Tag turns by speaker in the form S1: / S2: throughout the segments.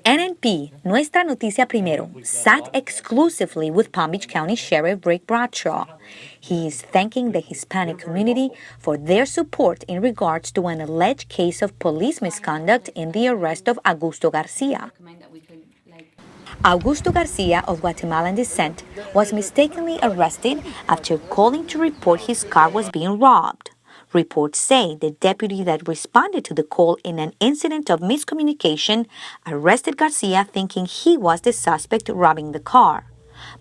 S1: NNP, Nuestra Noticia Primero, sat exclusively with Palm Beach County Sheriff Rick Bradshaw. He is thanking the Hispanic community for their support in regards to an alleged case of police misconduct in the arrest of Augusto Garcia. Augusto Garcia, of Guatemalan descent, was mistakenly arrested after calling to report his car was being robbed. Reports say the deputy that responded to the call in an incident of miscommunication arrested Garcia thinking he was the suspect robbing the car.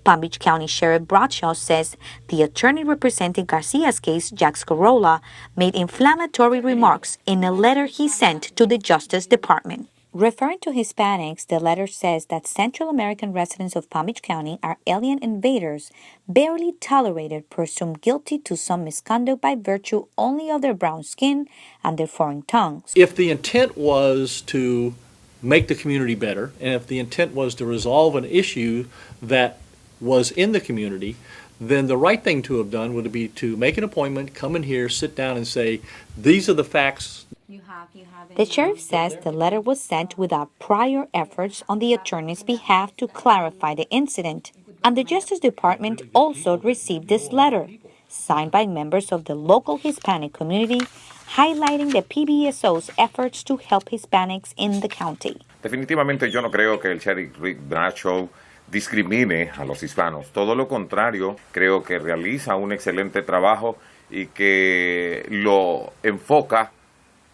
S1: Palm Beach County Sheriff Bradshaw says the attorney representing Garcia's case, Jack Scorola, made inflammatory remarks in a letter he sent to the Justice Department. Referring to Hispanics, the letter says that Central American residents of Palm Beach County are alien invaders, barely tolerated, presumed guilty to some misconduct by virtue only of their brown skin and their foreign tongues.
S2: If the intent was to make the community better, and if the intent was to resolve an issue that was in the community, then the right thing to have done would be to make an appointment, come in here, sit down and say, these are the facts.
S1: The sheriff says the letter was sent without prior efforts on the attorney's behalf to clarify the incident, and the Justice Department also received this letter, signed by members of the local Hispanic community, highlighting the PBSO's efforts to help Hispanics in the county.
S3: Definitivamente yo no creo que el sheriff Rick Bradshaw discrimine a los hispanos. Todo lo contrario, creo que realiza un excelente trabajo y que lo enfoca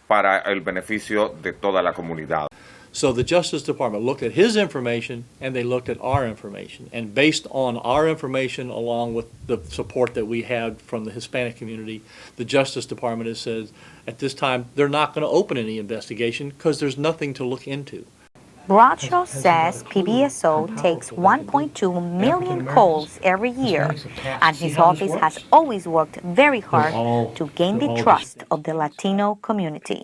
S3: para el beneficio de toda la comunidad.
S2: So the Justice Department looked at his information and they looked at our information. And based on our information, along with the support that we had from the Hispanic community, the Justice Department has said at this time they're not going to open any investigation because there's nothing to look into.
S1: Bradshaw says PBSO takes 1.2 million calls every year, and his office has always worked very hard to gain the trust of the Latino community.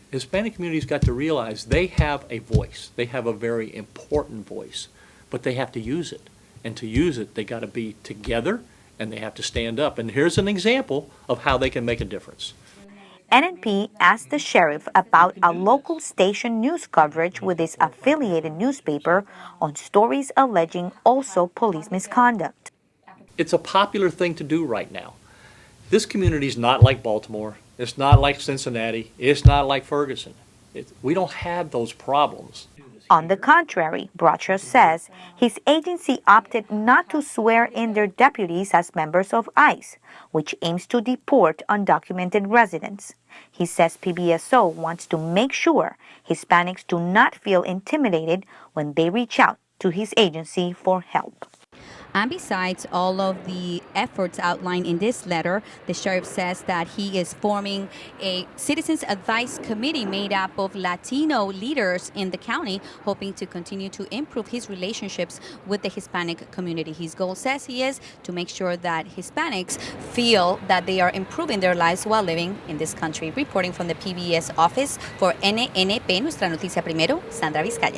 S2: Hispanic community's got to realize they have a voice. They have a very important voice, but they have to use it. And to use it, they got to be together and they have to stand up. And here's an example of how they can make a difference.
S1: NNP asked the sheriff about a local station news coverage with its affiliated newspaper on stories alleging also police misconduct.
S2: It's a popular thing to do right now. This community is not like Baltimore. It's not like Cincinnati. It's not like Ferguson. We don't have those problems.
S1: On the contrary, Bradshaw says his agency opted not to swear in their deputies as members of ICE, which aims to deport undocumented residents. He says PBSO wants to make sure Hispanics do not feel intimidated when they reach out to his agency for help.
S4: And besides all of the efforts outlined in this letter, the sheriff says that he is forming a citizens advice committee made up of Latino leaders in the county, hoping to continue to improve his relationships with the Hispanic community. His goal, says he, is to make sure that Hispanics feel that they are improving their lives while living in this country. Reporting from the PBS office for NNP, Nuestra Noticia Primero, Sandra Vizcaya.